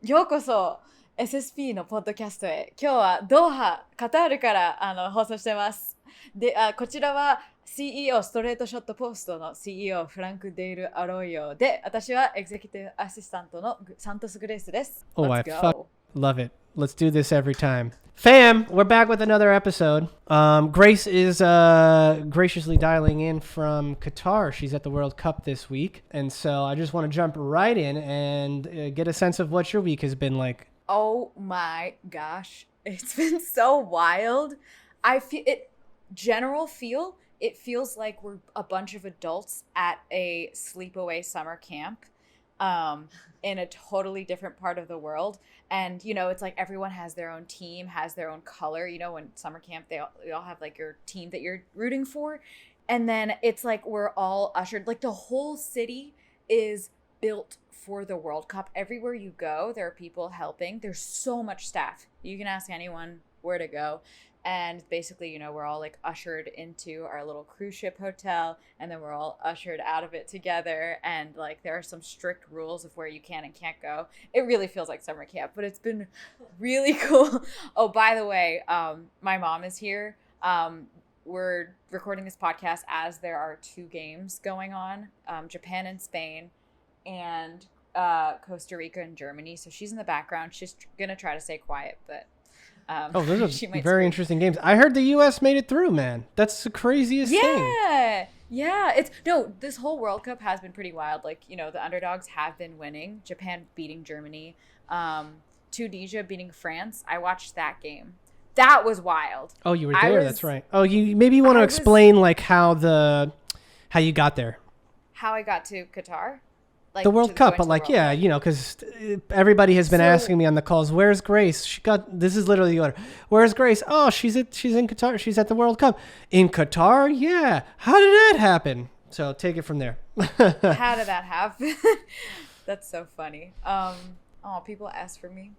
ようこそ SSP のポッドキャストへ。今日はドーハ、カタールから放送してます。で、こちらは CEO ストレートショットポストの CEO フランク・デイル・アロイヨで、私はエグゼクティブアシスタントのサントス・グレースです。Oh, I Let's go. love it. Let's do this every time. Fam, we're back with another episode. Grace is graciously dialing in from Qatar. She's at the World Cup this week. And so I just want to jump right in and get a sense of what your week has been like. Oh my gosh. It's been so wild. I feel it, it feels like we're a bunch of adults at a sleepaway summer camp in a totally different part of the world. And, you know, it's like everyone has their own team, has their own color. You know, when summer camp, they all have like your team that you're rooting for. And then it's like we're all ushered, like the whole city is built for the World Cup. Everywhere you go, there are people helping. There's so much staff. You can ask anyone where to go. And basically, you know, we're all like ushered into our little cruise ship hotel, and then we're all ushered out of it together. And like, there are some strict rules of where you can and can't go. It really feels like summer camp, but it's been really cool. Oh, by the way, my mom is here. We're recording this podcast as there are two games going on, Japan and Spain, and Costa Rica and Germany. So she's in the background. She's gonna try to stay quiet, but those are very interesting games. I heard the U.S. made it through, man. That's the craziest thing. Yeah. This whole World Cup has been pretty wild. Like, you know, the underdogs have been winning. Japan beating Germany, Tunisia beating France. I watched that game. That was wild. Oh, you were there. That's right. Oh, you want to explain like how you got there. How I got to Qatar. Like, the World Cup, but like, yeah, you know, because everybody has been asking me on the calls, where's Grace? This is literally the order. Where's Grace? Oh, she's in Qatar. She's at the World Cup. In Qatar? Yeah. How did that happen? So take it from there. How did that happen? That's so funny. People ask for me.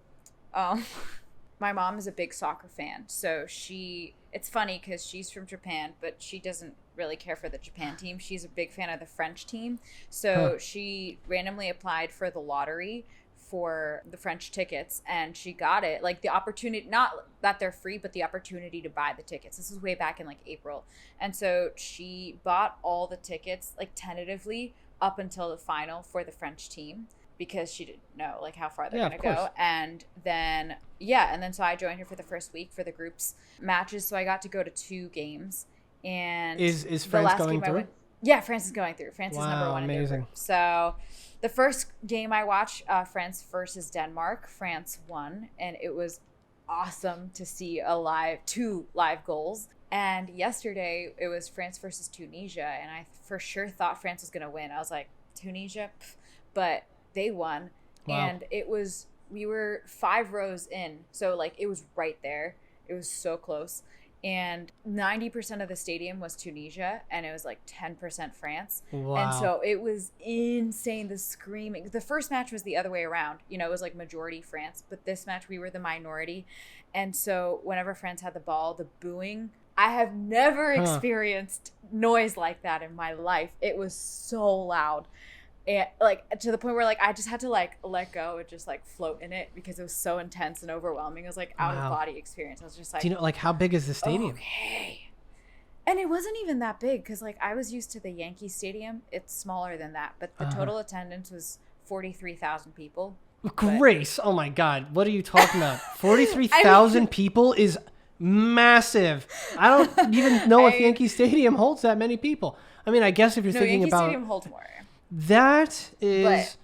My mom is a big soccer fan, so it's funny because she's from Japan, but she doesn't really care for the Japan team. She's a big fan of the French team. So she randomly applied for the lottery for the French tickets, and she got it. Like the opportunity, not that they're free, but the opportunity to buy the tickets. This was way back in like April. And so she bought all the tickets like tentatively up until the final for the French team, because she didn't know like how far they're going to go. And then so I joined her for the first week for the groups matches. So I got to go to 2 games. And is France going through? France is going through. France is number 1 in their group. So the first game I watched, France versus Denmark, France won, and it was awesome to see 2 live goals. And yesterday it was France versus Tunisia, and I for sure thought France was going to win. I was like, Tunisia, but they won. Wow. And we were 5 rows in, so like it was right there. It was so close. And 90% of the stadium was Tunisia, and it was like 10% France. Wow. And so it was insane, the screaming. The first match was the other way around. You know, it was like majority France, but this match we were the minority. And so whenever France had the ball, the booing, I have never experienced noise like that in my life. It was so loud. And like to the point where like I just had to like let go and just like float in it because it was so intense and overwhelming. It was like out of body experience. I was just like, do you know like how big is the stadium? Okay. And it wasn't even that big because like I was used to the Yankee Stadium. It's smaller than that, but the total attendance was 43,000 people. Grace, oh my God, what are you talking about? 43,000 people is massive. I don't even know if Yankee Stadium holds that many people. I mean, I guess if you're thinking Yankee about Stadium holds more. That is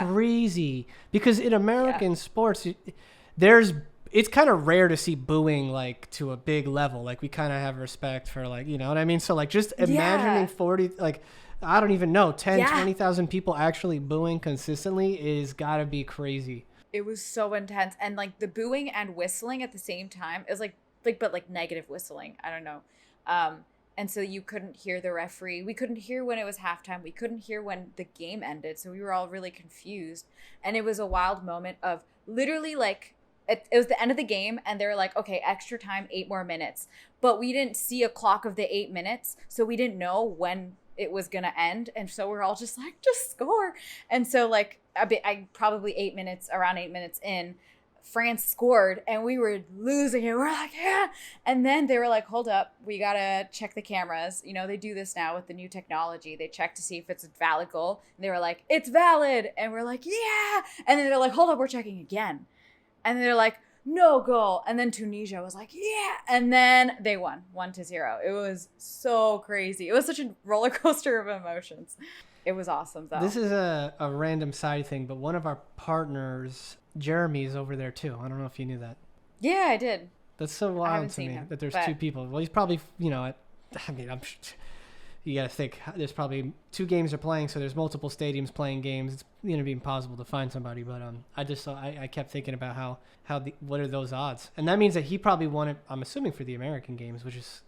crazy because in American sports, it's kind of rare to see booing like to a big level. Like we kind of have respect for like, you know what I mean? So like just imagining 40, like I don't even know, 10, 20,000 people actually booing consistently is gotta be crazy. It was so intense. And like the booing and whistling at the same time is but negative whistling. I don't know. And so you couldn't hear the referee. We couldn't hear when it was halftime. We couldn't hear when the game ended. So we were all really confused. And it was a wild moment of literally like, it was the end of the game and they were like, okay, extra time, 8 more minutes. But we didn't see a clock of the 8 minutes. So we didn't know when it was going to end. And so we're all just like, just score. And so like probably around 8 minutes in, France scored and we were losing it. We're like, yeah. And then they were like, hold up, we gotta check the cameras. You know, they do this now with the new technology. They check to see if it's a valid goal. And they were like, it's valid. And we're like, yeah. And then they're like, hold up, we're checking again. And they're like, no goal. And then Tunisia was like, yeah. And then they won 1-0. It was so crazy. It was such a roller coaster of emotions. It was awesome, though. This is a random side thing, but one of our partners, Jeremy's over there too. I don't know if you knew that. Yeah, I did. That's so wild to me that there's two people. Well, he's probably, you know, you got to think there's probably 2 games are playing, so there's multiple stadiums playing games. It's going to be impossible to find somebody. But I kept thinking about what are those odds? And that means that he probably won it, I'm assuming, for the American games, which is,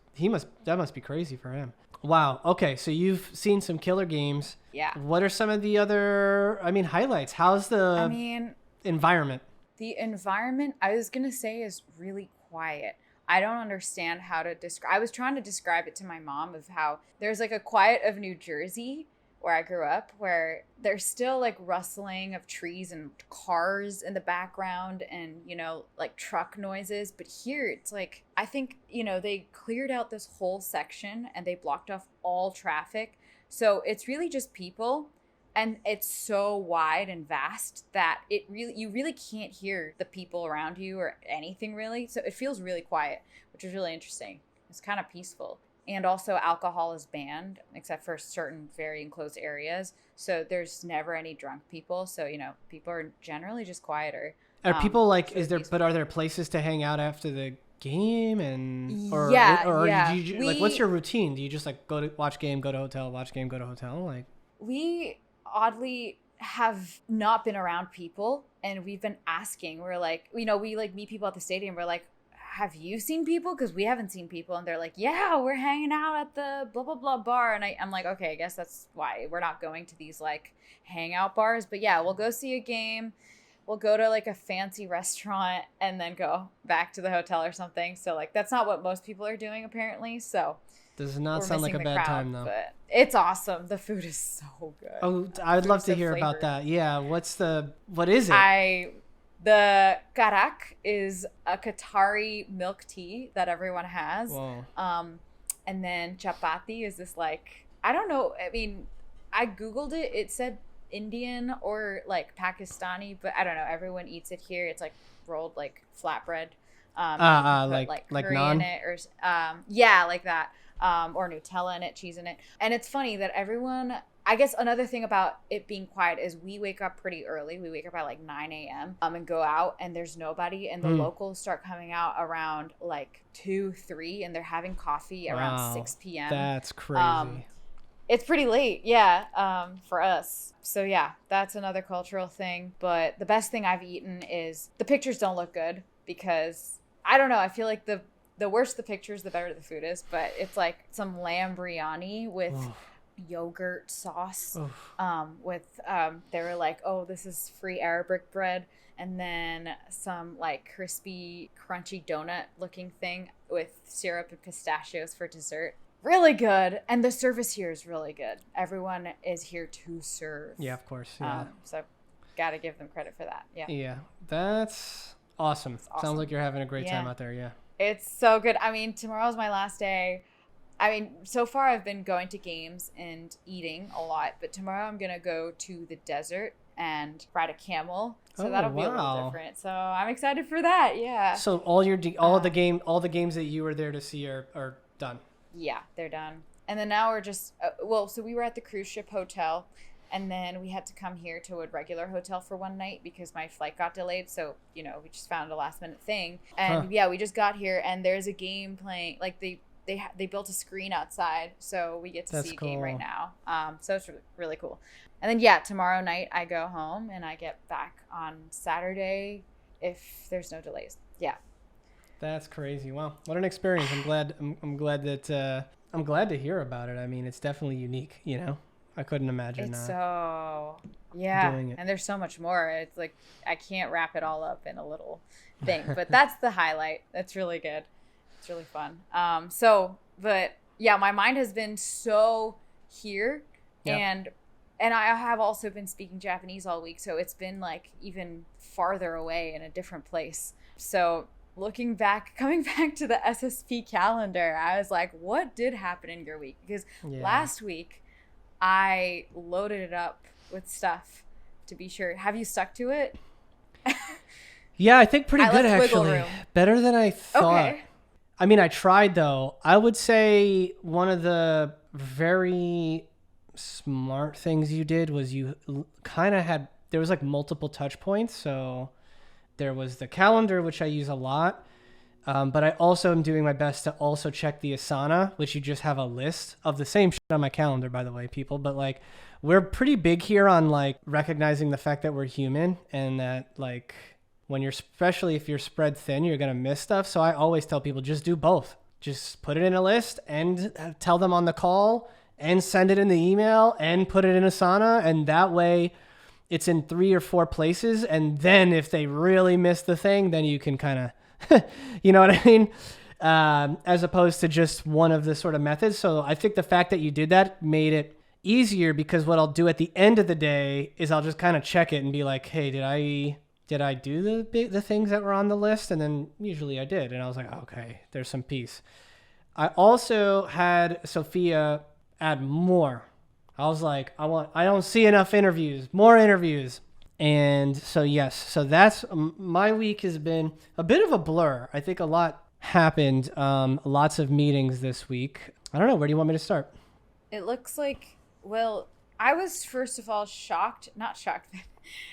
that must be crazy for him. Wow. Okay. So you've seen some killer games. Yeah. What are some of the other, highlights? How's the environment? The environment, I was going to say, is really quiet. I don't understand how to describe. I was trying to describe it to my mom of how there's like a quiet of New Jersey where I grew up, where there's still like rustling of trees and cars in the background and, you know, like truck noises. But here it's like, I think, you know, they cleared out this whole section and they blocked off all traffic. So it's really just people. And it's so wide and vast that you really can't hear the people around you or anything really. So it feels really quiet, which is really interesting. It's kind of peaceful. And also alcohol is banned except for certain very enclosed areas. So there's never any drunk people. So, you know, people are generally just quieter. Are people like, are there places to hang out after the game what's your routine? Do you just like go to watch game, go to hotel, watch game, go to hotel? Like we oddly have not been around people and we've been asking. We're like, you know, we like meet people at the stadium. We're like, have you seen people? Because we haven't seen people. And they're like, yeah, we're hanging out at the blah, blah, blah bar. And I'm like, okay, I guess that's why we're not going to these like hangout bars. But yeah, we'll go see a game. We'll go to like a fancy restaurant and then go back to the hotel or something. So like, that's not what most people are doing apparently. So does not sound like a bad time though. But it's awesome. The food is so good. Oh, I'd love to hear about that. Yeah. What is it? The karak is a Qatari milk tea that everyone has. Whoa. And then chapati is this like, I don't know. I mean, I Googled it. It said Indian or like Pakistani, but I don't know. Everyone eats it here. It's like rolled like flatbread. Like curry naan? in it or yeah, like that. Or Nutella in it, cheese in it. And it's funny that everyone, I guess another thing about it being quiet is we wake up pretty early. We wake up at like 9 a.m. And go out and there's nobody. And the locals start coming out around like 2, 3 and they're having coffee around 6 p.m. That's crazy. It's pretty late, yeah, for us. So yeah, that's another cultural thing. But the best thing I've eaten is the pictures don't look good because I don't know. I feel like the worse the pictures, the better the food is. But it's like some lamb biryani with yogurt sauce. They were like, oh, this is free Arabic bread. And then some like crispy, crunchy donut looking thing with syrup and pistachios for dessert. Really good. And the service here is really good. Everyone is here to serve. Yeah, of course. Yeah. So got to give them credit for that. Yeah. Yeah. That's awesome. Sounds like you're having a great time out there. Yeah. It's so good. I mean, tomorrow's my last day. I mean, so far I've been going to games and eating a lot, but tomorrow I'm going to go to the desert and ride a camel. So that'll be a little different. So I'm excited for that. Yeah. So all the games that you were there to see are done. Yeah, they're done. And then now we're just, so we were at the cruise ship hotel and then we had to come here to a regular hotel for one night because my flight got delayed. So, you know, we just found a last minute thing. And yeah, we just got here and there's a game playing, like they built a screen outside. So we get to see a game right now. So it's really cool. And then, yeah, tomorrow night I go home and I get back on Saturday if there's no delays. Yeah. That's crazy. Wow. What an experience. I'm glad to hear about it. I mean, it's definitely unique, you know? I couldn't imagine doing it. And there's so much more. It's like, I can't wrap it all up in a little thing, but that's the highlight. That's really good. It's really fun. But yeah, my mind has been so here and And I have also been speaking Japanese all week, so it's been like even farther away in a different place. So coming back to the SSP calendar, I was like, what did happen in your week? Because last week I loaded it up with stuff to be sure. Have you stuck to it? Yeah, I think pretty good actually. Better than I thought. Okay. I mean, I tried though. I would say one of the very smart things you did was you kind of had, there was like multiple touch points. So there was the calendar, which I use a lot. But I also am doing my best to also check the Asana, which you just have a list of the same shit on my calendar, by the way, people. But like, we're pretty big here on like recognizing the fact that we're human and that like when you're, especially if you're spread thin, you're going to miss stuff. So I always tell people just do both. Just put it in a list and tell them on the call and send it in the email and put it in Asana. And that way it's in 3 or 4 places. And then if they really miss the thing, then you can kind of, you know what I mean? As opposed to just one of the sort of methods. So I think the fact that you did that made it easier, because what I'll do at the end of the day is I'll just kind of check it and be like, hey, did I do the things that were on the list? And then usually I did. And I was like, okay, there's some peace. I also had Sophia add more. I was like, I don't see enough interviews, more interviews. And so, yes, so that's, my week has been a bit of a blur. I think a lot happened, lots of meetings this week. I don't know. Where do you want me to start? It looks like, well, I was first of all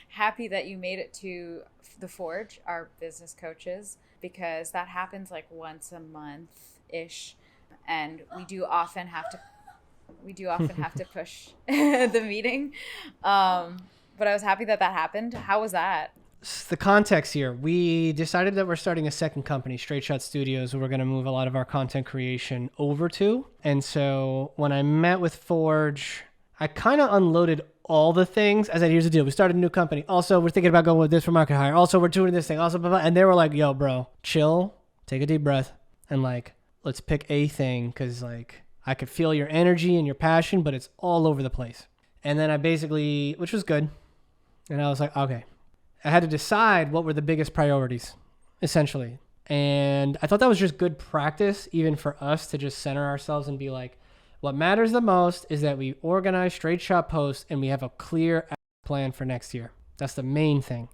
happy that you made it to the Forge, our business coaches, because that happens like once a month-ish. And we do often have to push the meeting. But I was happy that happened. How was that? The context here, we decided that we're starting a second company, Straight Shot Studios, where we're going to move a lot of our content creation over to. And so when I met with Forge, I kind of unloaded all the things. I said, here's the deal. We started a new company. Also, we're thinking about going with this for market hire. Also, we're doing this thing. Also, blah, blah. And they were like, yo, bro, chill, take a deep breath, and like, let's pick a thing, because like I could feel your energy and your passion, but it's all over the place. And then I basically, which was good. And I was like, okay. I had to decide what were the biggest priorities, essentially. And I thought that was just good practice, even for us, to just center ourselves and be like, what matters the most is that we organize Straight Shot posts and we have a clear plan for next year. That's the main thing.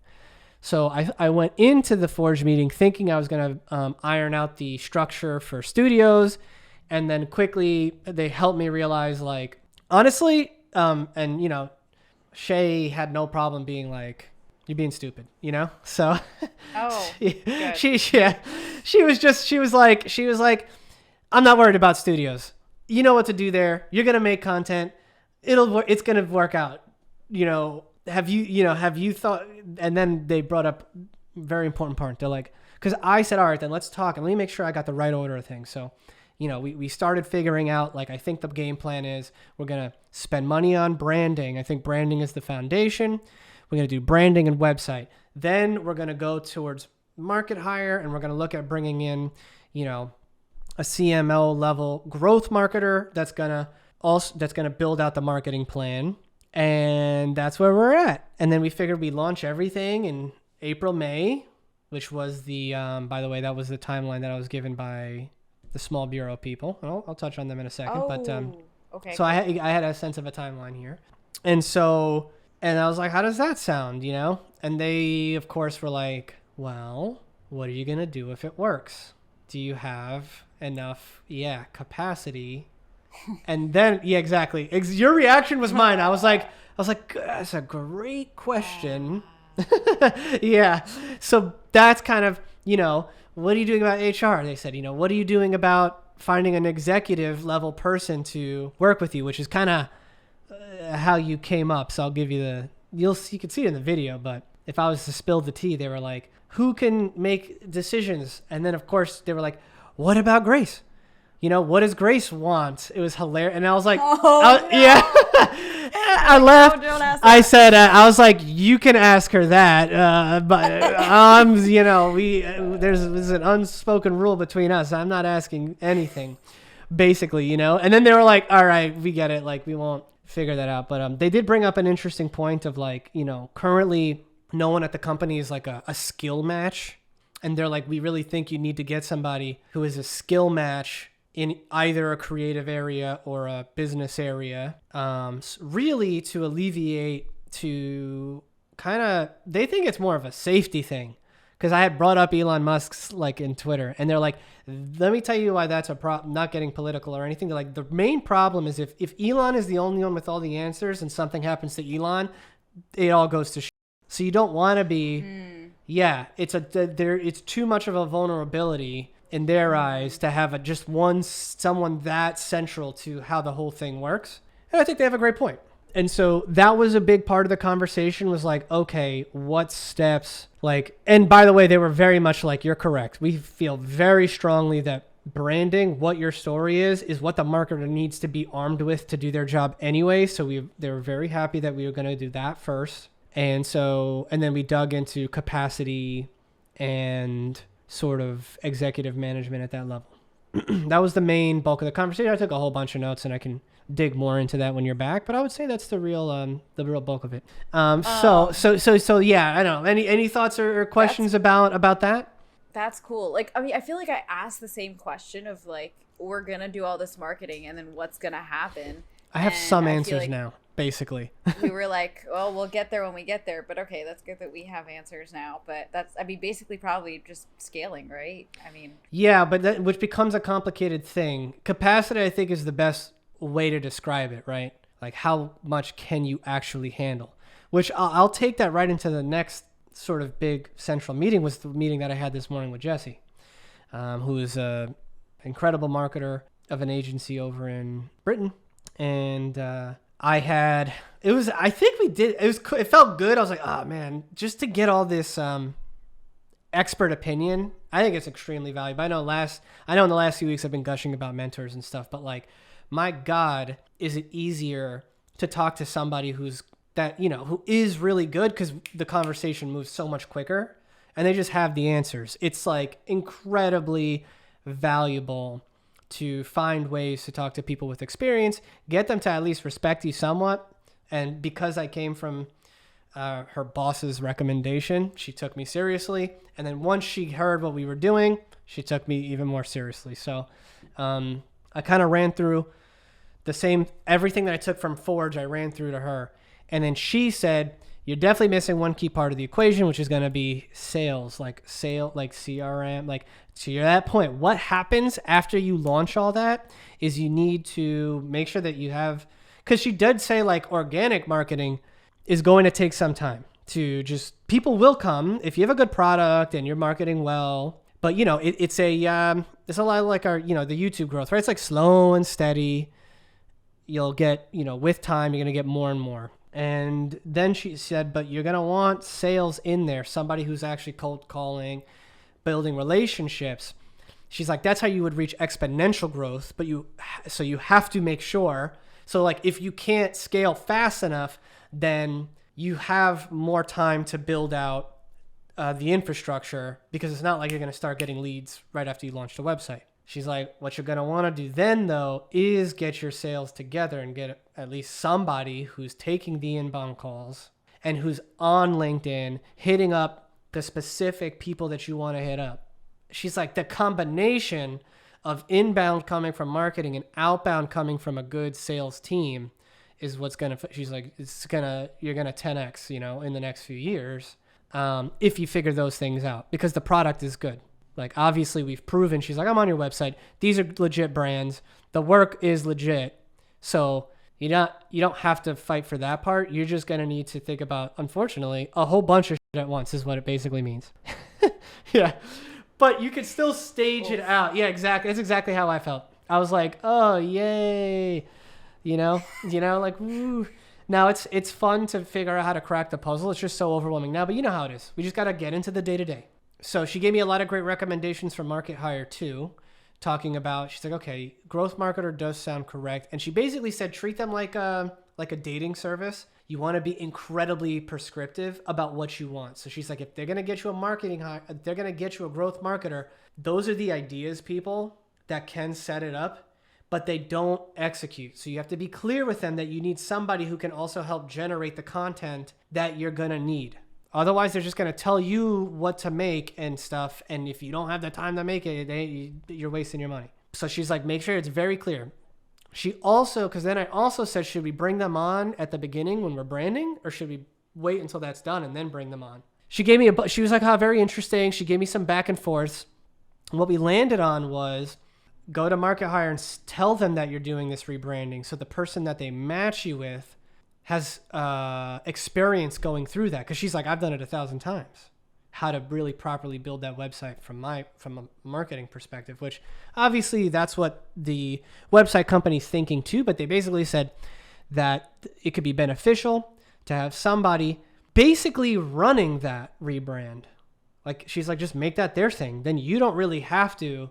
So I went into the Forge meeting thinking I was going to iron out the structure for studios. And then quickly they helped me realize, like, honestly, and, you know, Shay had no problem being like, you're being stupid, you know? So she was like, I'm not worried about studios. You know what to do there. You're going to make content. It's going to work out. You know, have you thought, and then they brought up a very important part. They're like, because I said, all right, then let's talk and let me make sure I got the right order of things. So, you know, we started figuring out, like, I think the game plan is we're going to spend money on branding. I think branding is the foundation. We're going to do branding and website. Then we're going to go towards market hire, and we're going to look at bringing in, you know, a CMO level growth marketer that's going to build out the marketing plan. And that's where we're at. And then we figured we'd launch everything in April, May, which was the, by the way, that was the timeline that I was given by the small bureau people. I'll touch on them in a second. Okay. So I had a sense of a timeline here. And so, and I was like, how does that sound, you know? And they, of course, were like, well, what are you going to do if it works? Do you have enough, capacity? And then, exactly. Your reaction was mine. I was like, that's a great question. Yeah. So that's kind of, you know, what are you doing about HR? They said, you know, what are you doing about finding an executive level person to work with you, which is kind of how you came up. So I'll give you you can see it in the video, but if I was to spill the tea, they were like, who can make decisions? And then of course they were like, what about Grace? You know, what does Grace want? It was hilarious. And I was like, yeah, I laughed. No, I said, I was like, you can ask her that. But you know, there's an unspoken rule between us. I'm not asking anything, basically, you know? And then they were like, all right, we get it. Like, we won't figure that out. But they did bring up an interesting point of like, you know, currently no one at the company is like a skill match. And they're like, we really think you need to get somebody who is a skill match in either a creative area or a business area, really to alleviate, to kind of, they think it's more of a safety thing. Because I had brought up Elon Musk's like in Twitter, and they're like, let me tell you why that's a problem. Not getting political or anything. They're like, the main problem is if Elon is the only one with all the answers and something happens to Elon, it all goes to shit. So you don't want to be, it's too much of a vulnerability in their eyes to have someone that central to how the whole thing works. And I think they have a great point. And so that was a big part of the conversation, was like, okay, what steps, like, and by the way, they were very much like, you're correct. We feel very strongly that branding, what your story is what the marketer needs to be armed with to do their job anyway. So they were very happy that we were going to do that first. And then we dug into capacity and sort of executive management at that level. That was the main bulk of the conversation. I took a whole bunch of notes, and I can dig more into that when you're back, but I would say that's the real bulk of it. So yeah, I don't know. Any thoughts or questions about that? That's cool. Like, I mean, I feel like I asked the same question of like, we're gonna do all this marketing, and then what's gonna happen? I have some answers now, basically. We were like, well, we'll get there when we get there, but okay, that's good that we have answers now. But that's, I mean, basically probably just scaling, right? I mean, yeah, but which becomes a complicated thing. Capacity, I think, is the best way to describe it, right? Like, how much can you actually handle? Which I'll take that right into the next sort of big central meeting, was the meeting that I had this morning with Jesse, who is an incredible marketer of an agency over in Britain. And it felt good. I was like, oh man, just to get all this expert opinion, I think it's extremely valuable. I know in the last few weeks I've been gushing about mentors and stuff, but like, my God, is it easier to talk to somebody who is really good, because the conversation moves so much quicker and they just have the answers. It's like incredibly valuable to find ways to talk to people with experience, get them to at least respect you somewhat. And because I came from her boss's recommendation, she took me seriously. And then once she heard what we were doing, she took me even more seriously. So I kind of ran through everything that I took from Forge, I ran through to her. And then she said, you're definitely missing one key part of the equation, which is going to be sales, like CRM, like to that point. What happens after you launch all that is you need to make sure that you have, because she did say like organic marketing is going to take some time to just, people will come if you have a good product and you're marketing well. But you know, it's a lot like our, you know, the YouTube growth, right? It's like slow and steady. You'll get, you know, with time, you're going to get more and more. And then she said, but you're going to want sales in there, somebody who's actually cold calling, building relationships. She's like, that's how you would reach exponential growth, but you have to make sure. So like, if you can't scale fast enough, then you have more time to build out the infrastructure, because it's not like you're going to start getting leads right after you launch the website. She's like, what you're going to want to do then, though, is get your sales together and get at least somebody who's taking the inbound calls and who's on LinkedIn, hitting up the specific people that you want to hit up. She's like, the combination of inbound coming from marketing and outbound coming from a good sales team is what's going to, she's like, you're going to 10x, you know, in the next few years, if you figure those things out, because the product is good. Like, obviously we've proven, she's like, I'm on your website. These are legit brands. The work is legit. So you don't have to fight for that part. You're just going to need to think about, unfortunately, a whole bunch of shit at once is what it basically means. Yeah. But you could still stage it out. Yeah, exactly. That's exactly how I felt. I was like, oh, yay. You know, like, woo. Now it's fun to figure out how to crack the puzzle. It's just so overwhelming now, but you know how it is. We just got to get into the day-to-day. So she gave me a lot of great recommendations for Market Hire too, talking about, she's like, okay, growth marketer does sound correct. And she basically said, treat them like a dating service. You want to be incredibly prescriptive about what you want. So she's like, if they're going to get you a marketing hire, they're going to get you a growth marketer. Those are the ideas, people, that can set it up. but they don't execute. So you have to be clear with them that you need somebody who can also help generate the content that you're going to need. Otherwise, they're just going to tell you what to make and stuff. And if you don't have the time to make it, you're wasting your money. So she's like, make sure it's very clear. She also, because then I also said, should we bring them on at the beginning when we're branding, or should we wait until that's done and then bring them on? She gave me she was like, oh, very interesting. She gave me some back and forths. And what we landed on was go to Market Hire and tell them that you're doing this rebranding. So the person that they match you with has experience going through that. Cause she's like, I've done it 1,000 times, how to really properly build that website from a marketing perspective, which obviously that's what the website company's thinking too. But they basically said that it could be beneficial to have somebody basically running that rebrand. Like she's like, just make that their thing. Then you don't really have to.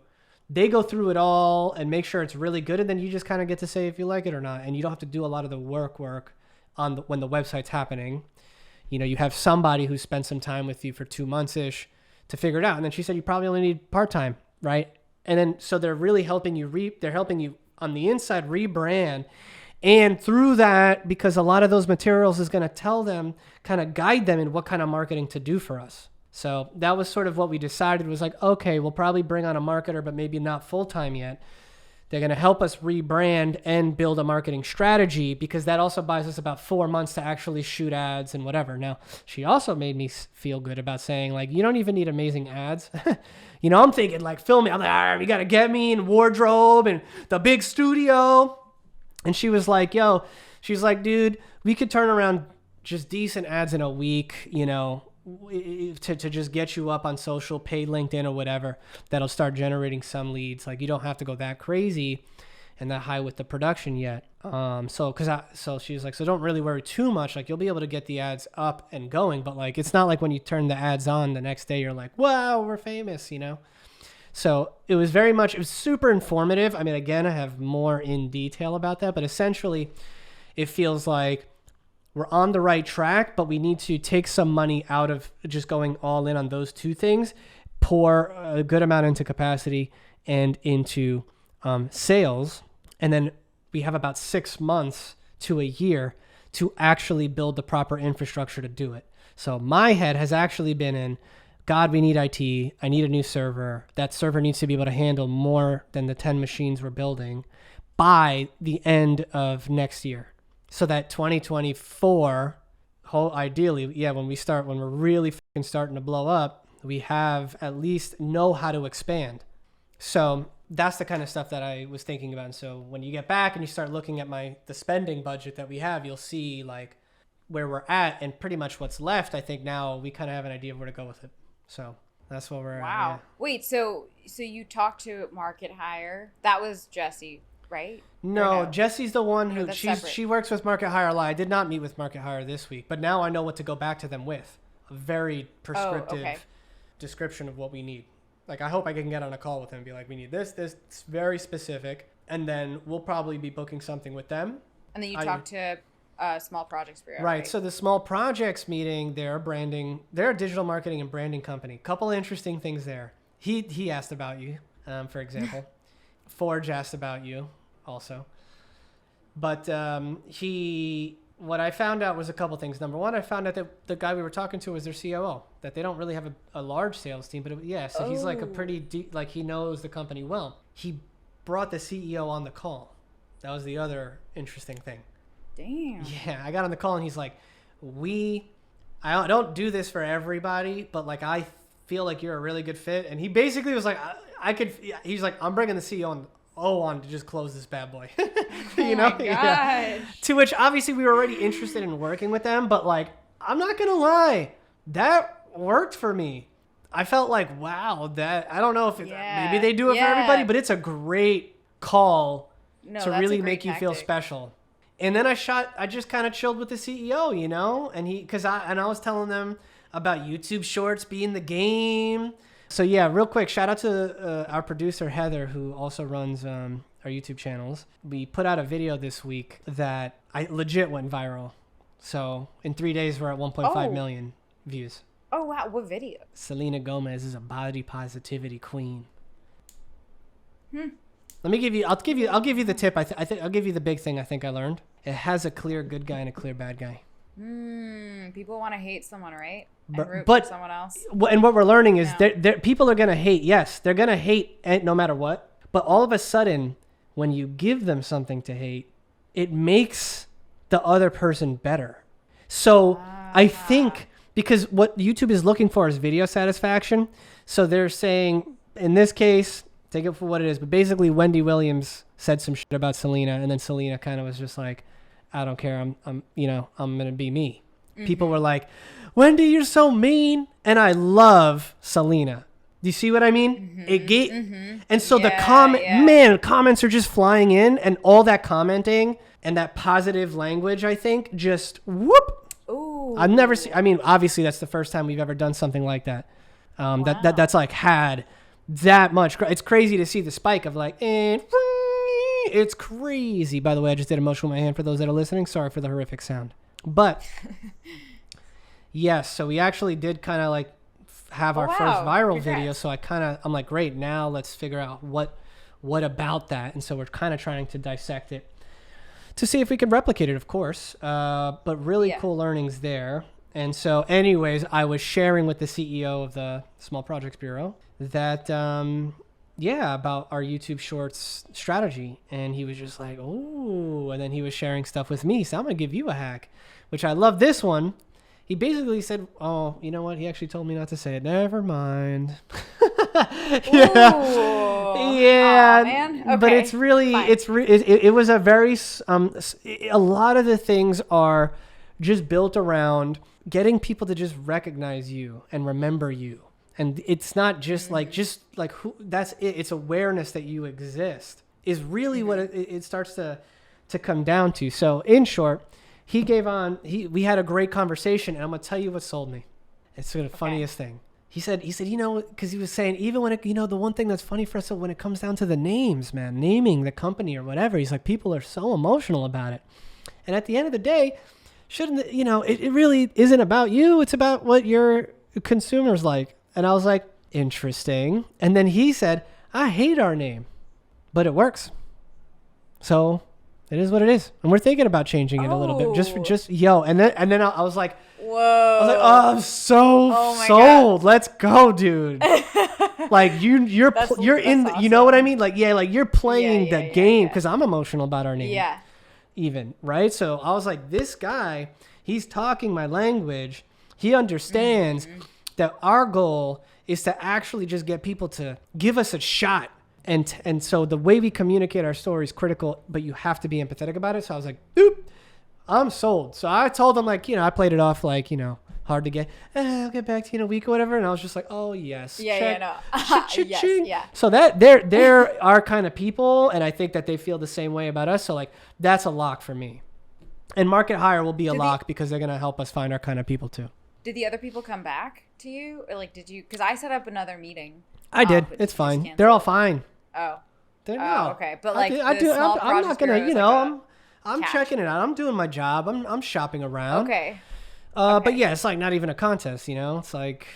They go through it all and make sure it's really good. And then you just kind of get to say if you like it or not. And you don't have to do a lot of the work on when the website's happening. You know, you have somebody who spent some time with you for 2 months-ish to figure it out. And then she said, you probably only need part-time, right? And then, so they're really helping you, they're helping you on the inside rebrand. And through that, because a lot of those materials is going to tell them, kind of guide them in what kind of marketing to do for us. So that was sort of what we decided was like, okay, we'll probably bring on a marketer, but maybe not full-time yet. They're going to help us rebrand and build a marketing strategy, because that also buys us about 4 months to actually shoot ads and whatever. Now, she also made me feel good about saying, like, you don't even need amazing ads. You know, I'm thinking like filming. I'm like, you got to get me in wardrobe and the big studio. And she was like, she's like, dude, we could turn around just decent ads in a week, you know, to just get you up on social, paid LinkedIn or whatever, that'll start generating some leads. Like, you don't have to go that crazy and that high with the production yet. So she was like, so don't really worry too much. Like, you'll be able to get the ads up and going, but like, it's not like when you turn the ads on the next day, you're like, wow, we're famous, you know? So it was super informative. I mean, again, I have more in detail about that, but essentially it feels like we're on the right track, but we need to take some money out of just going all in on those two things, pour a good amount into capacity and into sales. And then we have about 6 months to a year to actually build the proper infrastructure to do it. So my head has actually been in, God, we need IT. I need a new server. That server needs to be able to handle more than the 10 machines we're building by the end of next year. So that 2024, ideally, when we're really starting to blow up, we have at least know how to expand. So that's the kind of stuff that I was thinking about. And so when you get back and you start looking at the spending budget that we have, you'll see like where we're at and pretty much what's left. I think now we kind of have an idea of where to go with it. So that's what we're at. Wow. Wait, so you talked to Market Hire. That was Jesse, right? No, Jesse's the one who she works with Market Hire a lot. I did not meet with Market Hire this week, but now I know what to go back to them with. A very prescriptive description of what we need. Like, I hope I can get on a call with them and be like, we need this. It's very specific. And then we'll probably be booking something with them. And then you talk to Small Projects Bureau. Right. So the Small Projects meeting, they're a digital marketing and branding company. Couple interesting things there. He asked about you, for example. Forge asked about you also. But what I found out was a couple things. Number one, I found out that the guy we were talking to was their COO, that they don't really have a large sales team, but so he's like a pretty deep, like he knows the company well. He brought the CEO on the call. That was the other interesting thing. Damn. Yeah, I got on the call and he's like, I don't do this for everybody, but like I feel like you're a really good fit. And he basically was like, he's like, I'm bringing the CEO on to just close this bad boy. You know? My gosh. To which obviously we were already interested in working with them, but like, I'm not going to lie, that worked for me. I felt like, wow, I don't know if maybe they do it for everybody, but it's a great call to really make you feel special. And then I just kind of chilled with the CEO, you know, and I was telling them about YouTube Shorts being the game. So yeah, real quick, shout out to our producer, Heather, who also runs our YouTube channels. We put out a video this week that I legit went viral. So in 3 days, we're at 1.5 million views. Oh, wow. What video? Selena Gomez is a body positivity queen. I'll give you the tip. I'll give you the big thing I think I learned. It has a clear good guy and a clear bad guy. People want to hate someone, right? And root for someone else. And what we're learning is people are going to hate. Yes, they're going to hate no matter what. But all of a sudden, when you give them something to hate, it makes the other person better. So I think because what YouTube is looking for is video satisfaction. So they're saying, in this case, take it for what it is. But basically, Wendy Williams said some shit about Selena, and then Selena kind of was just like, I don't care. I'm gonna be me. Mm-hmm. People were like, Wendy, you're so mean, and I love Selena. Do you see what I mean? Mm-hmm. And so the comments are just flying in, and all that commenting and that positive language, I think, just whoop. Ooh. I've never seen. I mean, obviously, that's the first time we've ever done something like that. Wow. That's like had that much. It's crazy to see the spike of like, it's crazy. By the way, I just did a motion with my hand for those that are listening. Sorry for the horrific sound. But yes, so we actually did kind of like have our first viral video. So I'm like, great. Now let's figure out what about that. And so we're kind of trying to dissect it to see if we can replicate it, of course. But really cool learnings there. And so anyways, I was sharing with the CEO of the Small Projects Bureau that, about our YouTube Shorts strategy. And he was just like, oh, and then he was sharing stuff with me. So I'm going to give you a hack, which I love this one. He basically said, oh, you know what? He actually told me not to say it. Never mind. Yeah. Oh, man. Okay. But it's really, it was a very, a lot of the things are just built around getting people to just recognize you and remember you. And it's not just like who, that's it. It's awareness that you exist is really what it starts to come down to. So in short, we had a great conversation, and I'm going to tell you what sold me. It's the funniest thing. He said, because he was saying, even when the one thing that's funny for us, when it comes down to the names, man, naming the company or whatever, he's like, people are so emotional about it. And at the end of the day, it really isn't about you. It's about what your consumers like. And I was like, interesting. And then he said, I hate our name, but it works. So it is what it is. And we're thinking about changing it a little bit. And then I was like, whoa. I was like, oh, I'm so sold. God. Let's go, dude. Like you're in, awesome. You know what I mean? Like, like you're playing the game because I'm emotional about our name. Yeah. Even, right? So I was like, this guy, he's talking my language. He understands that our goal is to actually just get people to give us a shot. And so the way we communicate our story is critical, but you have to be empathetic about it. So I was like, oop, I'm sold. So I told him, like, I played it off like, hard to get. I'll get back to you in a week or whatever. And I was just like, oh, yes. Yeah. So that they're our kind of people. And I think that they feel the same way about us. So, like, that's a lock for me. And Market Hire will be a lock because they're going to help us find our kind of people, too. Did the other people come back to you? Or, like, did you? Because I set up another meeting. I did. It's fine. They're all fine. Oh. Okay. But like, I'm not gonna, I'm checking it out. I'm doing my job. I'm shopping around. Okay. But yeah, it's like not even a contest. It's like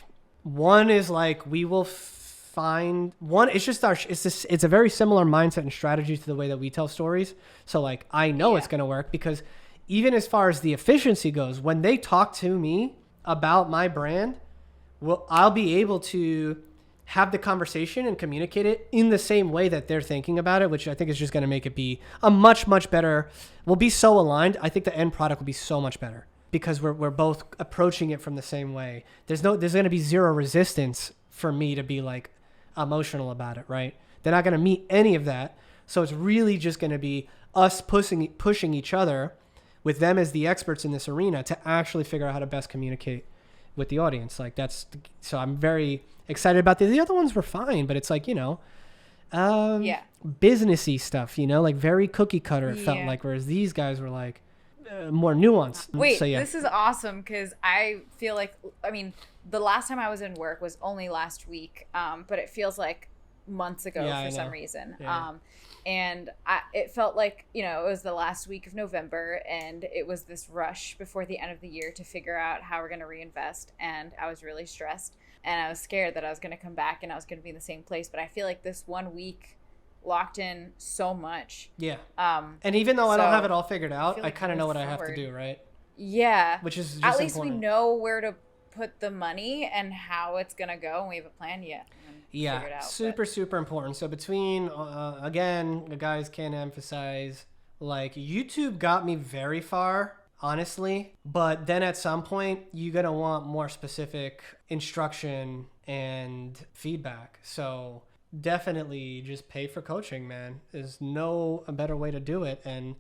one is like we will find one. It's just it's a very similar mindset and strategy to the way that we tell stories. So like I know it's gonna work because even as far as the efficiency goes, when they talk to me about my brand, I'll be able to have the conversation and communicate it in the same way that they're thinking about it, which I think is just going to make it be a much, much better. We'll be so aligned. I think the end product will be so much better because we're both approaching it from the same way. There's going to be zero resistance for me to be like emotional about it, right? They're not going to meet any of that. So it's really just going to be us pushing each other with them as the experts in this arena to actually figure out how to best communicate with the audience. Like so I'm very excited about the other ones were fine, but it's like, businessy stuff, like very cookie cutter. It felt like, whereas these guys were like more nuanced. Wait, so, this is awesome. Cause I feel like, the last time I was in work was only last week. But it feels like months ago for some reason. Yeah. And it felt like, it was the last week of November and it was this rush before the end of the year to figure out how we're going to reinvest. And I was really stressed and I was scared that I was going to come back and I was going to be in the same place. But I feel like this 1 week locked in so much. Yeah. And even though I don't have it all figured out, I like kind of know what I have to do, right? Yeah. Which is just at least important. We know where to put the money and how it's gonna go, and we have a plan yet. Yeah, super important. So between again, the guys can't emphasize, like, YouTube got me very far, honestly, but then at some point you're gonna want more specific instruction and feedback. So definitely just pay for coaching, man. There's no a better way to do it. And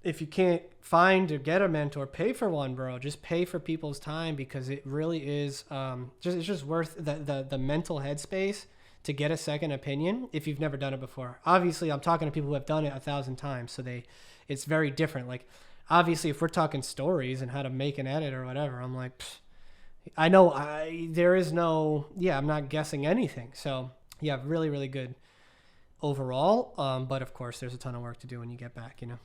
if you can't find or get a mentor, pay for one, bro. Just pay for people's time, because it really is it's just worth the mental headspace to get a second opinion if you've never done it before. Obviously, I'm talking to people who have done it 1,000 times, so it's very different. Like, obviously, if we're talking stories and how to make an edit or whatever, I'm like, I know there is no, I'm not guessing anything. So yeah, really, really good overall. But of course, there's a ton of work to do when you get back, you know.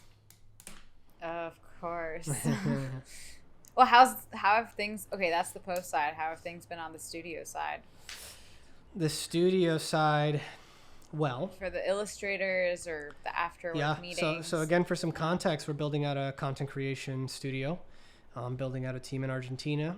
Of course. Well, how have things, okay, that's the post side. How have things been on the studio side? The studio side, well, for the illustrators or the after work meetings. So again, for some context, we're building out a content creation studio, building out a team in Argentina.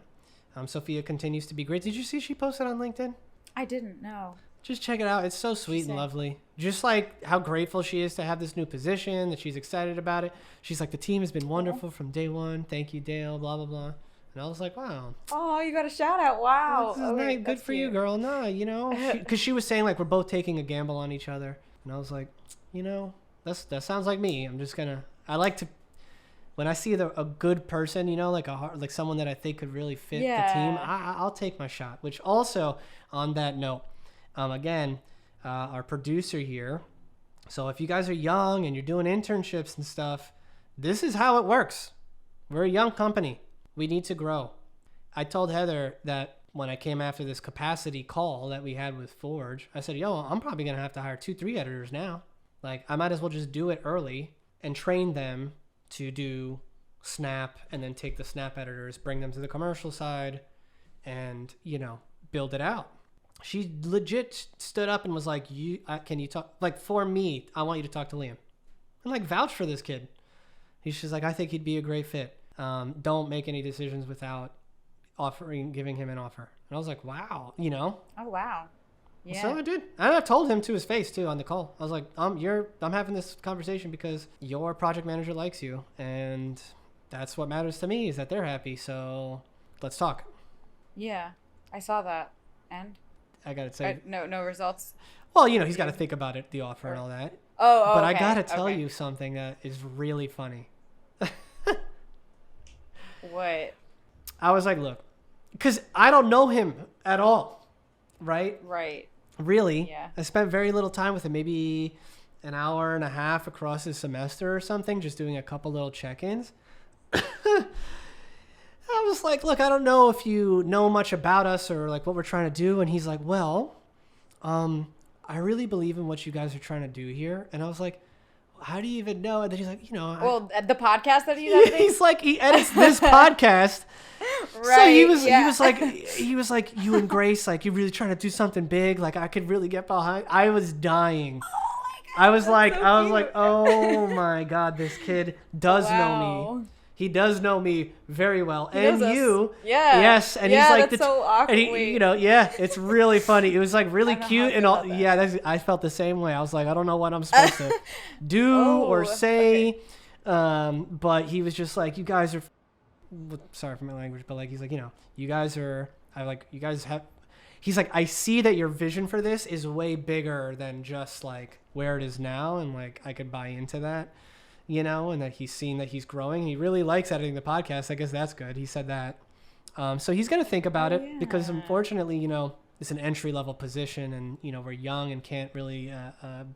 Sophia continues to be great. Did you see she posted on LinkedIn? I didn't know. Just check it out. It's so sweet and lovely. Just like how grateful she is to have this new position, that she's excited about it. She's like, the team has been wonderful from day one. Thank you, Dale, blah, blah, blah. And I was like, wow. Oh, you got a shout out. Wow. This is nice. Good for you, girl. No, you know, because she was saying, like, we're both taking a gamble on each other. And I was like, you know, that sounds like me. I'm just going to, I like to, when I see a good person, you know, like someone that I think could really fit the team, I'll take my shot. Which also, on that note, again, our producer here. So if you guys are young and you're doing internships and stuff, this is how it works. We're a young company. We need to grow. I told Heather that when I came after this capacity call that we had with Forge, I said, yo, I'm probably going to have to hire 2-3 editors now. Like, I might as well just do it early and train them to do Snap, and then take the Snap editors, bring them to the commercial side, and, you know, build it out. She legit stood up and was like, can you talk? Like, for me, I want you to talk to Liam. And, like, vouch for this kid. She's like, I think he'd be a great fit. Don't make any decisions without giving him an offer. And I was like, wow, you know? Oh, wow. Yeah. So I did. And I told him to his face too on the call. I was like, I'm having this conversation because your project manager likes you, and that's what matters to me, is that they're happy. So let's talk. Yeah. I saw that. And I got to say, no results. Well, you know, he's got to think about it, the offer and all that. Oh, but okay. I got to tell you something that is really funny. What? I was like, look, because I don't know him at all, right? Right. Really? Yeah. I spent very little time with him, maybe an hour and a half across his semester or something, just doing a couple little check-ins. I was like, look, I don't know if you know much about us or like what we're trying to do. And he's like, well, I really believe in what you guys are trying to do here. And I was like, how do you even know? And then he's like, you know. Well, the podcast that he's editing? He's like, he edits this podcast. Right. So he was like, you and Grace, like, you're really trying to do something big. Like, I could really get behind. I was dying. Oh my God, I was like, oh my God, this kid does know me. He does know me very well. And you. Yeah. Yes. And yeah, he's like, that's so awkward. And he, you know, yeah, it's really funny. It was like really cute and all. Yeah, I felt the same way. I was like, I don't know what I'm supposed to do or say. Okay. But he was just like, you guys are, sorry for my language, but like, he's like, you know, you guys have, he's like, I see that your vision for this is way bigger than just like where it is now. And like, I could buy into that. You know, and that he's seen that he's growing. He really likes editing the podcast. I guess that's good. He said that. So he's going to think about it because unfortunately, you know, it's an entry-level position and, you know, we're young and can't really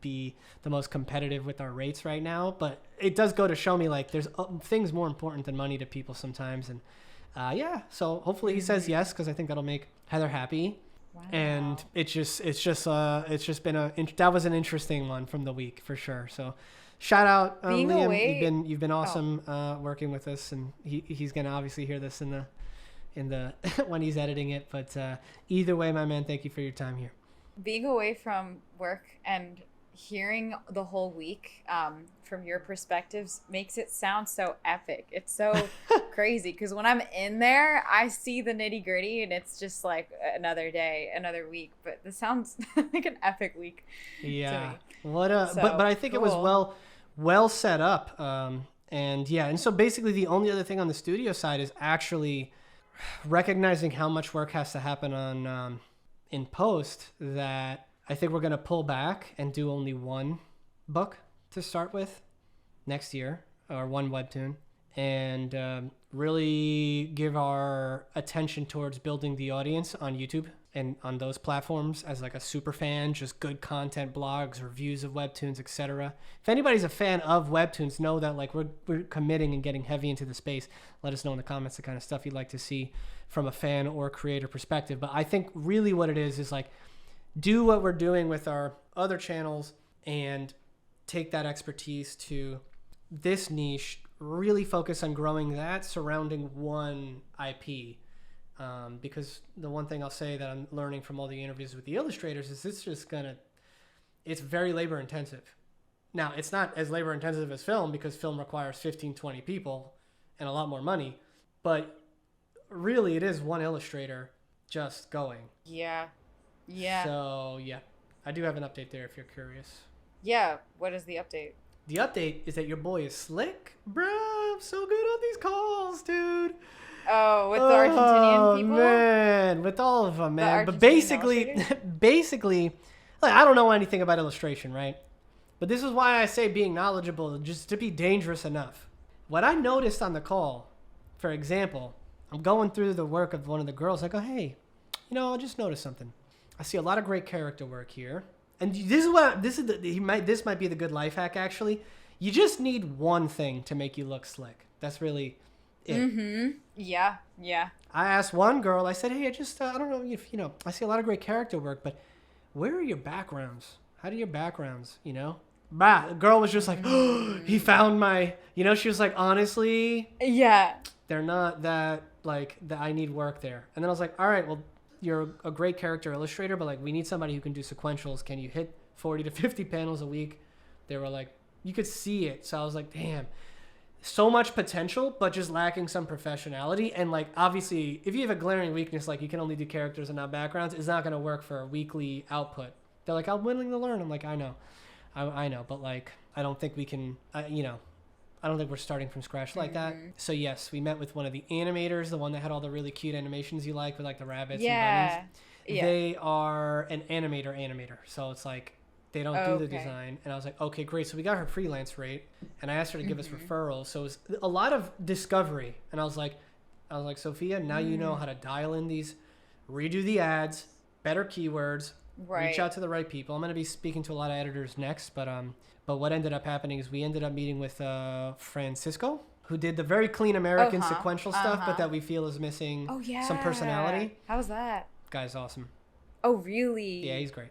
be the most competitive with our rates right now. But it does go to show me, like, there's things more important than money to people sometimes. And, so hopefully he says yes, because I think that'll make Heather happy. Wow. And it's just been that was an interesting one from the week for sure. So shout out, Liam. You've been awesome working with us, and he's gonna obviously hear this in the when he's editing it. But either way, my man, thank you for your time here. Being away from work and hearing the whole week from your perspectives makes it sound so epic. It's so crazy because when I'm in there, I see the nitty gritty and it's just like another day, another week. But this sounds like an epic week. Yeah. What a but I think cool. It was well set up. And so basically the only other thing on the studio side is actually recognizing how much work has to happen on in post, that I think we're going to pull back and do only one book to start with next year, or one webtoon, and really give our attention towards building the audience on YouTube and on those platforms as like a super fan, just good content, blogs, reviews of webtoons, etc. If anybody's a fan of webtoons, know that like we're committing and getting heavy into the space. Let us know in the comments the kind of stuff you'd like to see from a fan or creator perspective. But I think really what it is like, do what we're doing with our other channels and take that expertise to this niche, really focus on growing that surrounding one IP. Because the one thing I'll say that I'm learning from all the interviews with the illustrators is it's very labor intensive. Now, it's not as labor intensive as film because film requires 15, 20 people and a lot more money, but really it is one illustrator just going. Yeah. Yeah. So, yeah, I do have an update there if you're curious. Yeah. What is the update? The update is that your boy is slick. Bruh, I'm so good on these calls, dude. Oh, with the Argentinian people? Man, with all of them, man. But basically, like, I don't know anything about illustration, right? But this is why I say being knowledgeable, just to be dangerous enough. What I noticed on the call, for example, I'm going through the work of one of the girls. I go, hey, I just noticed something. I see a lot of great character work here. And this might be the good life hack, actually. You just need one thing to make you look slick. That's really it. Mm-hmm. Yeah. I asked one girl, I said, hey, I don't know if, I see a lot of great character work, but where are your backgrounds? How do your backgrounds, Bah, the girl was just like, oh, he found my, she was like, honestly. Yeah. They're not that, like, that I need work there. And then I was like, all right, well, you're a great character illustrator, but like we need somebody who can do sequentials. Can you hit 40 to 50 panels a week? They were like, you could see it. So I was like, damn, so much potential, but just lacking some professionality. And like, obviously, if you have a glaring weakness, like you can only do characters and not backgrounds, it's not going to work for a weekly output. They're like, I'm willing to learn. I'm like, I know, but like, I don't think we can, I don't think we're starting from scratch like that. So yes, we met with one of the animators, the one that had all the really cute animations you like with like the rabbits and bunnies. Yeah. They are an animator. So it's like they don't do the design. And I was like, okay, great. So we got her freelance rate and I asked her to give us referrals. So it was a lot of discovery. And I was like, Sophia, now you know how to dial in these, redo the ads, better keywords, reach out to the right people. I'm going to be speaking to a lot of editors next, but what ended up happening is we ended up meeting with Francisco, who did the very clean American sequential stuff, but that we feel is missing some personality. How was that? Guy's awesome. Oh, really? Yeah, he's great.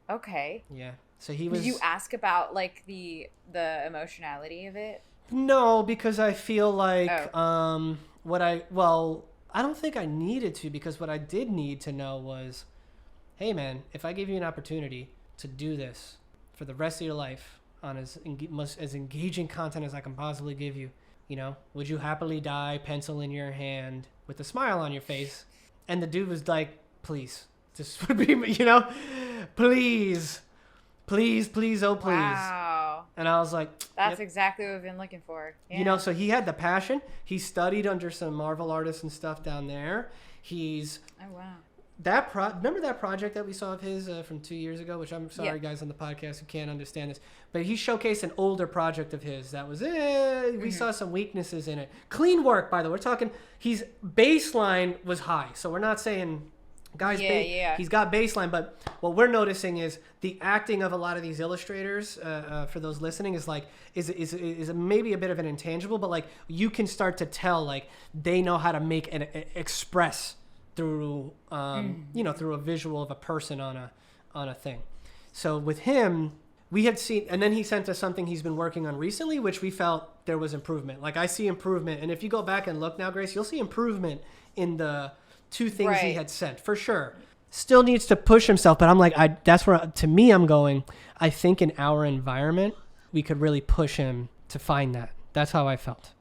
Okay. Yeah. So he was... Did you ask about, like, the emotionality of it? No, because I feel like I don't think I needed to, because what I did need to know was, hey, man, if I give you an opportunity to do this for the rest of your life, on as engaging content as I can possibly give you, would you happily die, pencil in your hand, with a smile on your face? And the dude was like, please, this would be, please, oh, please. Wow. And I was like, that's exactly what we've been looking for. Yeah. So he had the passion. He studied under some Marvel artists and stuff down there. Oh, wow. Remember that project that we saw of his from 2 years ago, which I'm sorry, guys on the podcast who can't understand this, but he showcased an older project of his that was, we saw some weaknesses in it. Clean work, by the way. We're talking, his baseline was high. So we're not saying, guys, he's got baseline, but what we're noticing is the acting of a lot of these illustrators, for those listening, is like, is maybe a bit of an intangible, but like you can start to tell, like they know how to make and express through through a visual of a person on a thing. So with him, we had seen, and then he sent us something he's been working on recently, which we felt there was improvement. Like I see improvement, and if you go back and look now, Grace, you'll see improvement in the two things he had sent for sure. still needs to push himself. But I'm like, that's where, to me, I'm going, I think in our environment, we could really push him to find that. That's how I felt.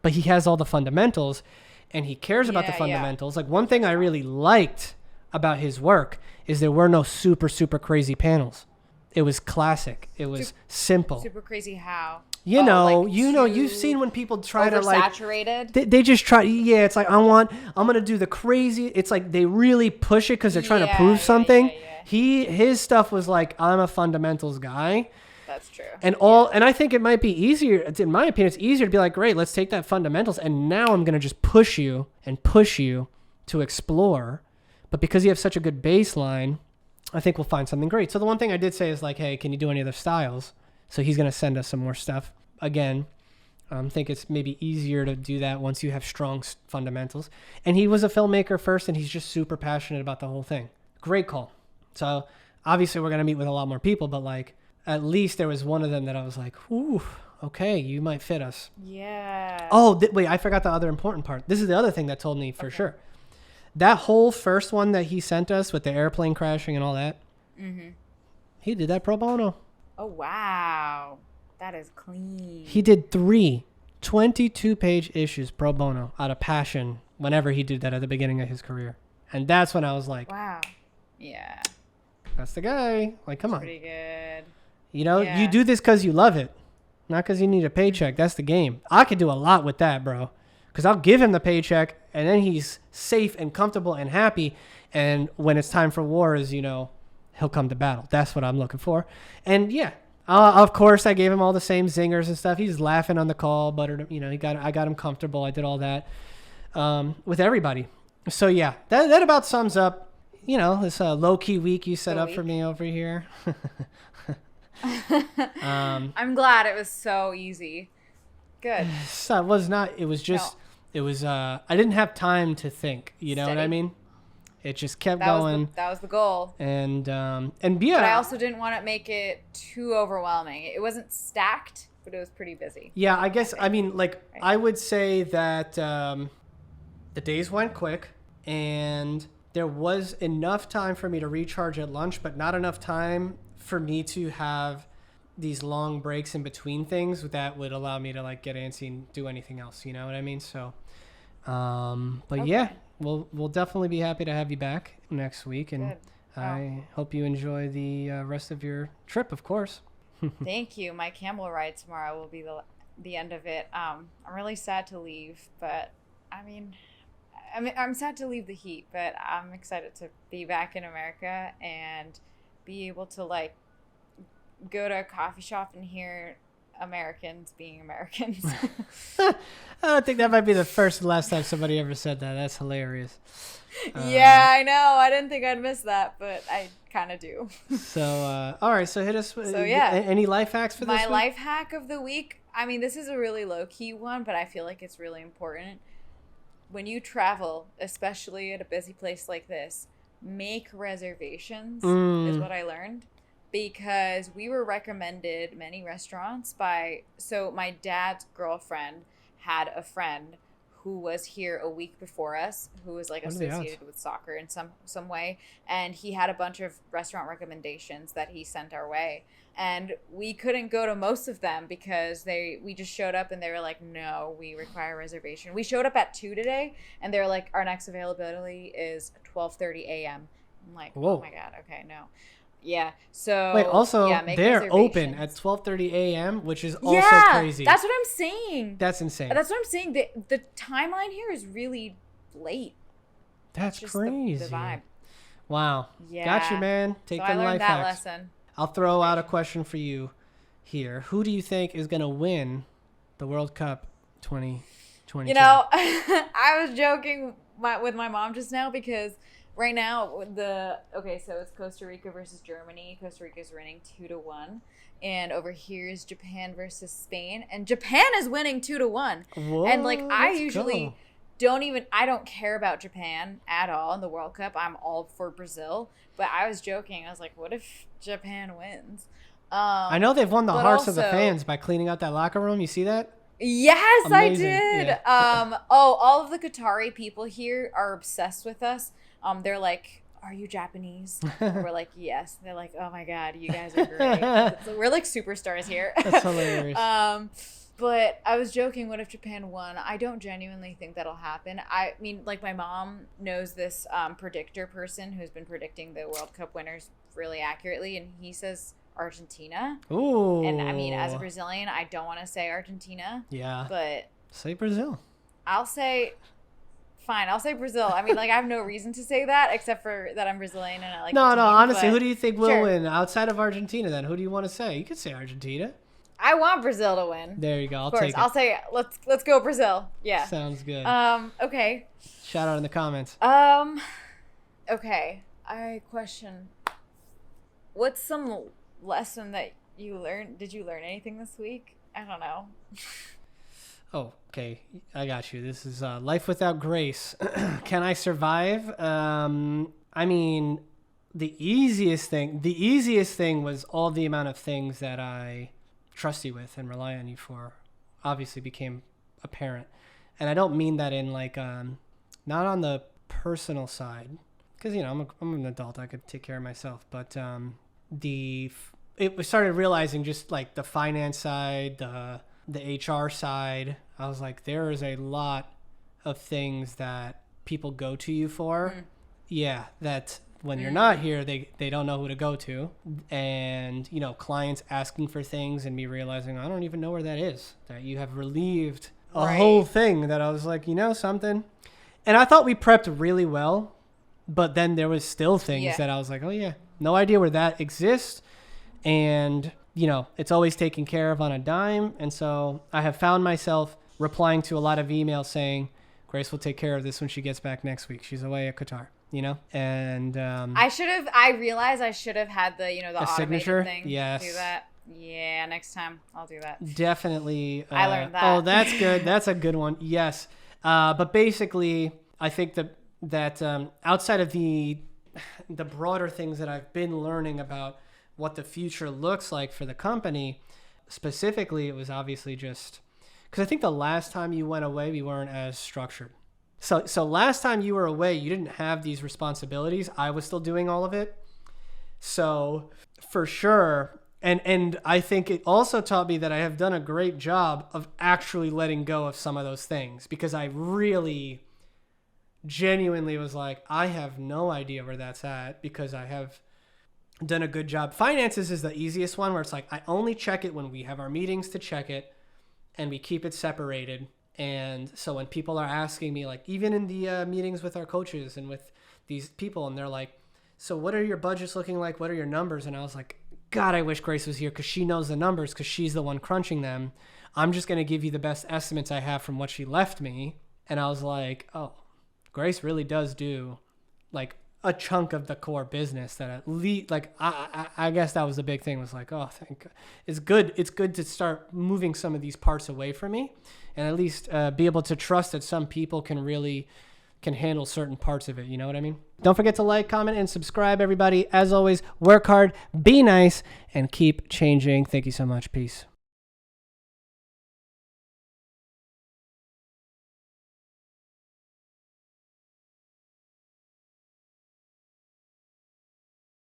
But he has all the fundamentals, and he cares about the fundamentals. Like, one thing I really liked about his work is there were no super, super crazy panels. It was classic. It was simple. Super crazy how? You've seen when people try to like oversaturated. They just try. Yeah, it's like I'm gonna do the crazy. It's like they really push it because they're trying to prove something. His stuff was like, I'm a fundamentals guy. That's true. And I think it might be easier. In my opinion, it's easier to be like, great, let's take that fundamentals, and now I'm gonna just push you to explore. But because you have such a good baseline, I think we'll find something great. So the one thing I did say is like, hey, can you do any other styles? So he's going to send us some more stuff. Again, I think it's maybe easier to do that once you have strong fundamentals. And he was a filmmaker first, and he's just super passionate about the whole thing. Great call. So obviously we're going to meet with a lot more people, but like at least there was one of them that I was like, ooh, okay, you might fit us. Yeah. Oh, wait, I forgot the other important part. This is the other thing that told me for sure. That whole first one that he sent us with the airplane crashing and all that, he did that pro bono. Oh, wow. That is clean. He did 3 22-page issues pro bono out of passion whenever he did that at the beginning of his career. And that's when I was like, wow. Yeah. That's the guy. Like, come on. Pretty good. You do this because you love it, not because you need a paycheck. That's the game. I could do a lot with that, bro. Because I'll give him the paycheck, and then he's safe and comfortable and happy. And when it's time for wars, he'll come to battle. That's what I'm looking for. And yeah, of course, I gave him all the same zingers and stuff. He's laughing on the call, but I got him comfortable. I did all that with everybody. So yeah, that about sums up, this low key week you set up for me over here. I'm glad it was so easy. Good. It was not. It was just. No. It was. I didn't have time to think. You know what I mean? It just kept going. That was the goal. And yeah. But I also didn't want to make it too overwhelming. It wasn't stacked, but it was pretty busy. Yeah, I guess. I mean, like, I would say that the days went quick, and there was enough time for me to recharge at lunch, but not enough time for me to have these long breaks in between things that would allow me to like get antsy and do anything else. You know what I mean? So, but yeah, we'll definitely be happy to have you back next week. And I hope you enjoy the rest of your trip, of course. Thank you. My camel ride tomorrow will be the end of it. I'm really sad to leave, but I'm sad to leave the heat, but I'm excited to be back in America and be able to like go to a coffee shop and hear Americans being Americans. I don't think that might be the first and last time somebody ever said that. That's hilarious. Yeah, I know. I didn't think I'd miss that, but I kind of do. So, all right. So hit us. Any life hacks for this week? My life hack of the week. I mean, this is a really low key one, but I feel like it's really important. When you travel, especially at a busy place like this, make reservations is what I learned. Because we were recommended many restaurants so my dad's girlfriend had a friend who was here a week before us, who was like associated with soccer in some way. And he had a bunch of restaurant recommendations that he sent our way. And we couldn't go to most of them because we just showed up and they were like, no, we require a reservation. We showed up at 2 today and they were like, our next availability is 12:30 a.m. I'm like, whoa. Oh my God. Okay, no. Yeah. So wait, also they're open at 12:30 a.m., which is also crazy. That's what I'm saying. That's insane. That's what I'm saying. The timeline here is really late. That's just crazy. The vibe. Wow. Yeah. Got you, man. Take them life hacks. I learned that lesson. I'll throw out a question for you here. Who do you think is going to win the World Cup 2022? I was joking with my mom just now because right now, so it's Costa Rica versus Germany. Costa Rica is winning 2-1. And over here is Japan versus Spain. And Japan is winning 2-1. Whoa, and like, I usually I don't care about Japan at all in the World Cup. I'm all for Brazil. But I was joking. I was like, what if Japan wins? I know they've won the hearts of the fans by cleaning out that locker room. You see that? Yes, amazing. I did. Yeah. All of the Qatari people here are obsessed with us. They're like are you Japanese? And we're like, yes. And they're like, oh my God, you guys are great. We're like superstars here. That's hilarious. But I was joking, what if Japan won? I don't genuinely think that'll happen. I mean, like, my mom knows this predictor person who's been predicting the World Cup winners really accurately, and he says Argentina. Ooh. And I mean, as a Brazilian, I don't want to say Argentina. Yeah. But say Brazil. I'll say Brazil. I mean, like, I have no reason to say that except for that I'm Brazilian and I like No, the team, honestly, who do you think will sure. win outside of Argentina then? Who do you want to say? You could say Argentina. I want Brazil to win. There you go. Of course, I'll say let's go Brazil. Yeah. Sounds good. Okay. Shout out in the comments. Okay. I question. What's some lesson that you learned? Did you learn anything this week? I don't know. Oh, okay. I got you. This is Life Without Grace. Can I survive? I mean, the easiest thing was all the amount of things that I trust you with and rely on you for obviously became apparent. And I don't mean that in like, not on the personal side, because, you know, I'm an adult. I could take care of myself. But we started realizing just like the finance side, the HR side. I was like, there is a lot of things that people go to you for. Yeah, that when you're not here, they don't know who to go to. And, you know, clients asking for things and me realizing I don't even know where that is, that you have relieved a whole thing that I was like, you know something. And I thought we prepped really well, but then there was still things that I was like, oh yeah, no idea where that exists. And, you know, it's always taken care of on a dime. And so I have found myself replying to a lot of emails saying, Grace will take care of this when she gets back next week. She's away at Qatar, you know? And I realized I should have had the, you know, the automated signature thing. Yes. Do that. Yeah, next time I'll do that. Definitely. I learned that. Oh, that's good. That's a good one. Yes. But basically, I think that outside of the broader things that I've been learning about what the future looks like for the company, specifically, it was obviously just because I think the last time you went away, we weren't as structured. So last time you were away, you didn't have these responsibilities. I was still doing all of it. So for sure. And I think it also taught me that I have done a great job of actually letting go of some of those things, because I really genuinely was like, I have no idea where that's at, because I have done a good job. Finances is the easiest one, where it's like, I only check it when we have our meetings to check it, and we keep it separated. And so when people are asking me, like even in the meetings with our coaches and with these people, and they're like, so what are your budgets looking like? What are your numbers? And I was like, God, I wish Grace was here, because she knows the numbers, because she's the one crunching them. I'm just going to give you the best estimates I have from what she left me. And I was like, oh, Grace really does do like a chunk of the core business that at least, like, I guess that was the big thing, was like, oh, thank God. It's good to start moving some of these parts away from me, and at least be able to trust that some people can handle certain parts of it. You know what I mean? Don't forget to like, comment, and subscribe, everybody. As always, work hard, be nice, and keep changing. Thank you so much. Peace.